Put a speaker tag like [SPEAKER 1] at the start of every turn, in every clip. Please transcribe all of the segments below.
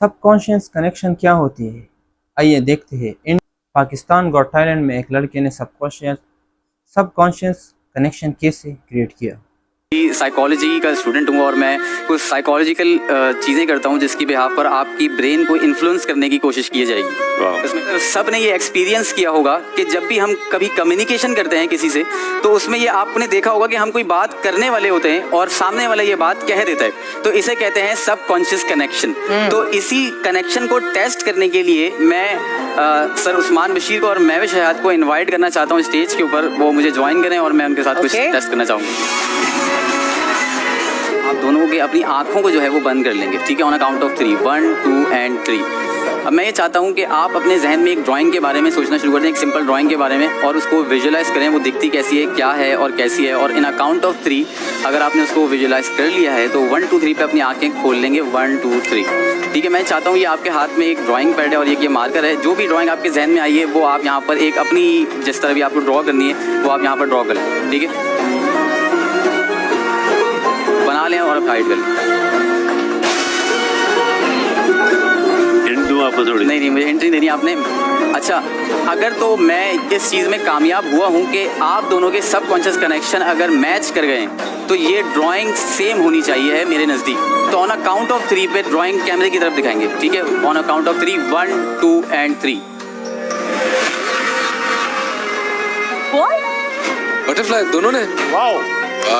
[SPEAKER 1] Subconscious connection क्या होती है? आइए देखते हैं। इन पाकिस्तान गॉट टैलेंट में एक लड़के ने सबकॉन्शियस कनेक्शन कैसे क्रिएट किया।
[SPEAKER 2] साइकोलॉजी का स्टूडेंट हूँ और मैं कुछ साइकोलॉजिकल चीज़ें करता हूँ जिसकी बिहाफ पर आपकी ब्रेन को इन्फ्लुएंस करने की कोशिश की जाएगी। इसमें सब ने ये एक्सपीरियंस किया होगा कि जब भी हम कभी कम्युनिकेशन करते हैं किसी से, तो उसमें ये आपने देखा होगा कि हम कोई बात करने वाले होते हैं और सामने वाला ये बात कह देता है, तो इसे कहते हैं सबकॉन्शियस कनेक्शन। तो इसी कनेक्शन को टेस्ट करने के लिए मैं सर उस्मान बशीर को और महविश हयात को इन्वाइट करना चाहता हूँ स्टेज के ऊपर। वो मुझे ज्वाइन करें और मैं उनके साथ कुछ टेस्ट करना चाहूँगा। आप दोनों के अपनी आंखों को जो है वो बंद कर लेंगे, ठीक है, on a count of 3, 1, 2 and 3। अब मैं ये चाहता हूँ कि आप अपने जहन में एक ड्राइंग के बारे में सोचना शुरू कर दें, एक सिंपल ड्राइंग के बारे में, और उसको विजुलाइज करें वो दिखती कैसी है, क्या है और कैसी है। और इन अ काउंट ऑफ 3 अगर आपने उसको विजुलाइज कर लिया है तो 1, 2, 3 पे अपनी आंखें खोल लेंगे। 1, 2, 3, ठीक है। मैं चाहता हूँ ये आपके हाथ में एक ड्राइंग पैड है और ये मार्कर है। जो भी ड्राइंग आपके जहन में आई है वो आप यहाँ पर एक अपनी जिस तरह भी आपको ड्रॉ करनी है वो आप यहाँ पर ड्रॉ करें, ठीक है, बना लें और हाइड कर लें।
[SPEAKER 3] हिंट दूं आपको थोड़ी?
[SPEAKER 2] नहीं, मुझे हिंट नहीं देनी आपने। अच्छा, अगर तो मैं इस चीज़ में कामयाब हुआ हूँ कि आप दोनों के सबकॉन्शियस कनेक्शन अगर मैच कर गए तो ये ड्राइंग सेम होनी चाहिए है मेरे नज़दीक। तो ऑन अ काउंट ऑफ 3 पे ड्राइंग कैमरे की तरफ दिखाएंगे, ठीक है, on a count of 3, 1, 2 and 3।
[SPEAKER 4] Butterfly दोनों ने, वाओ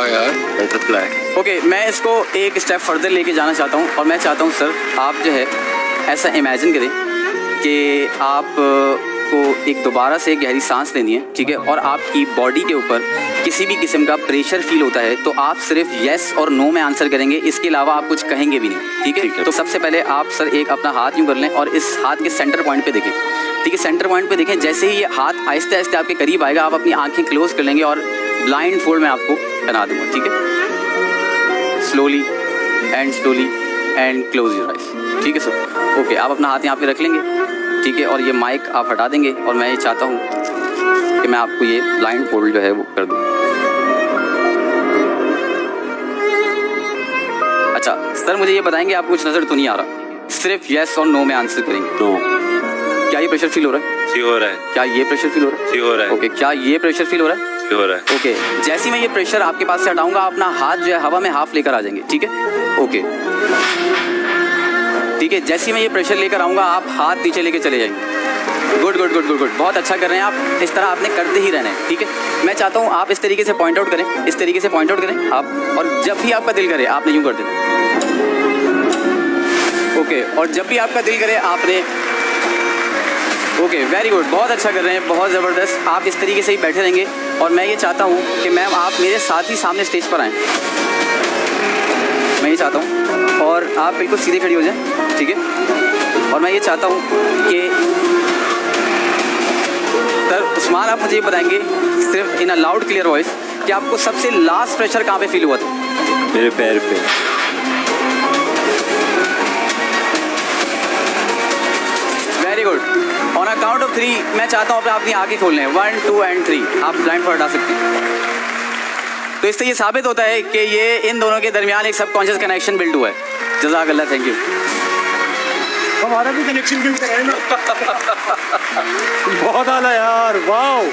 [SPEAKER 4] यार,
[SPEAKER 3] बटरफ्लाई।
[SPEAKER 2] ओके, मैं इसको एक स्टेप फर्दर लेके जाना चाहता हूँ और मैं चाहता हूँ सर आप जो है ऐसा इमेजिन करें कि आप को एक दोबारा से गहरी सांस लेनी है, ठीक है, और आपकी बॉडी के ऊपर किसी भी किस्म का प्रेशर फील होता है तो आप सिर्फ येस और नो में आंसर करेंगे, इसके अलावा आप कुछ कहेंगे भी नहीं, ठीक है। तो सबसे पहले आप सर एक अपना हाथ यूँ कर लें और इस हाथ के सेंटर पॉइंट पे देखें, ठीक है, सेंटर पॉइंट पे देखें। जैसे ही ये हाथ आहिस्ते आहिस्ते आपके करीब आएगा आप अपनी आंखें क्लोज कर लेंगे और ब्लाइंड फोल्ड में आपको बना दूंगा, ठीक है। Slowly and close your eyes, ठीक है सर। ओके, आप अपना हाथ यहाँ पे रख लेंगे, ठीक है, और ये माइक आप हटा देंगे और मैं ये चाहता हूँ कि मैं आपको ये ब्लाइंड फोल्ड जो है वो कर दूँ। अच्छा सर, मुझे ये बताएंगे आपको कुछ नज़र तो नहीं आ रहा, सिर्फ येस और नो में आंसर करेंगे।
[SPEAKER 3] नो।
[SPEAKER 2] क्या ये प्रेशर फील हो रहा है?
[SPEAKER 3] जी हो रहा है।
[SPEAKER 2] क्या ये प्रेशर फील हो रहा है?
[SPEAKER 3] जी हो रहा है।
[SPEAKER 2] ओके, क्या ये प्रेशर फील हो रहा है?
[SPEAKER 3] जी हो रहा है।
[SPEAKER 2] ओके, जैसे मैं ये प्रेशर आपके पास से हटाऊंगा अपना हाथ जो है हवा में हाफ लेकर आ जाएंगे, ठीक है। ओके, ठीक है, जैसे मैं ये प्रेशर लेकर आऊँगा आप हाथ नीचे लेके चले जाएंगे। Good good good good good, बहुत अच्छा कर रहे हैं आप। इस तरह आपने करते ही रहना है, ठीक है। मैं चाहता हूँ आप इस तरीके से पॉइंट आउट करें, इस तरीके से पॉइंट आउट करें आप, और जब भी आपका दिल करे आपने यूँ कर देना। ओके, और जब भी आपका दिल करे आपने, ओके, वेरी गुड, बहुत अच्छा कर रहे हैं, बहुत ज़बरदस्त। आप इस तरीके से ही बैठे रहेंगे और मैं ये चाहता हूँ कि मैम आप मेरे साथ ही सामने स्टेज पर आएँ, मैं ये चाहता हूँ, और आप बिल्कुल सीधे खड़ी हो जाएं, ठीक है। और मैं ये चाहता हूँ कि सर उस्मान आप मुझे ये बताएंगे सिर्फ इन अ लाउड क्लियर वॉइस कि आपको सबसे लास्ट प्रेशर कहाँ पे फील हुआ था?
[SPEAKER 3] मेरे पैर पे।
[SPEAKER 2] Very good. On a count of 3 मैं चाहता हूँ अपनी आंखें खोल लें। 1, 2 and 3 आप ब्लाइंड पर हटा सकते हैं। तो इससे ये साबित होता है कि ये इन दोनों के दरमियान एक सबकॉन्शियस कनेक्शन बिल्ड हुआ है। जज़ाकल्लाह, थैंक यू।
[SPEAKER 4] हमारा भी कनेक्शन बिल्ड कराए ना। बहुत आला यार, वाओ।